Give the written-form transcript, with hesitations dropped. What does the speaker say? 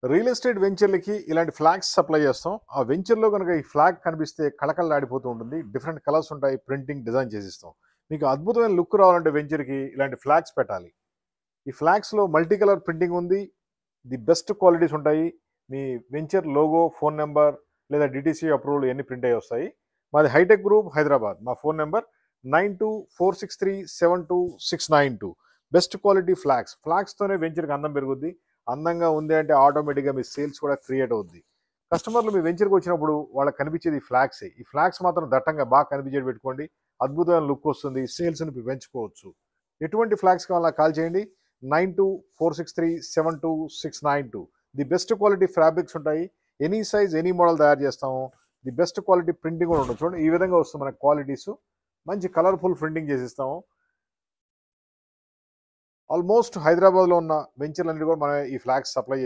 Real estate వెంచర్లకి ఇలాంటి flags supply చేస్తాం. ఆ వెంచర్‌లో గనుక ఈ ఫ్లాగ్ కనిపిస్తే కళకళలాడిపోతూ ఉంటుంది. డిఫరెంట్ కలర్స్ ఉంటాయి. ప్రింటింగ్, డిజైన్ చేసిస్తాం. మీకు అద్భుతమైన లుక్ రావాలంటే వెంచర్‌కి ఇలాంటి ఫ్లాగ్స్ పెట్టాలి. ఈ ఫ్లాగ్స్‌లో మల్టీ కలర్ ప్రింటింగ్ ఉంది. ది బెస్ట్ క్వాలిటీస్ ఉంటాయి. మీ వెంచర్ లోగో, ఫోన్ నంబర్ లేదా డీటీసీ అప్రూవల్ ఇయన్నీ ప్రింట్ అయ్యి వస్తాయి. మాది హైటెక్ గ్రూప్ హైదరాబాద్. మా phone number 9246372692. Best quality flags. ఫ్లాగ్స్‌తోనే వెంచర్‌కి అందం పెరుగుద్ది. అందంగా ఉంది అంటే ఆటోమేటిక్‌గా మీ సేల్స్ కూడా క్రియేట్ అవుద్ది. కస్టమర్లు మీ వెంచర్‌కి వచ్చినప్పుడు వాళ్ళకి కనిపించేది ఈ ఫ్లాగ్సే. ఈ ఫ్లాగ్స్ మాత్రం దట్టంగా బాగా కనిపించేది పెట్టుకోండి. అద్భుతమైన లుక్ వస్తుంది. సేల్స్‌ని పెంచుకోవచ్చు. ఎటువంటి ఫ్లాగ్స్ కావాలన్నా కాల్ చేయండి. 9246372692. ది బెస్ట్ క్వాలిటీ ఫ్యాబ్రిక్స్ ఉంటాయి. ఎనీ సైజ్, ఎనీ మోడల్ తయారు చేస్తాము. ది బెస్ట్ క్వాలిటీ ప్రింటింగ్ కూడా ఉంటుంది. చూడండి ఈ విధంగా వస్తుంది మనకి క్వాలిటీస్. మంచి కలర్‌ఫుల్ ప్రింటింగ్ చేసిస్తాము. ఆల్మోస్ట్ హైదరాబాద్‌లో ఉన్న వెంచర్‌లన్నీ కూడా మనం ఈ ఫ్లాగ్స్ సప్లై చేసి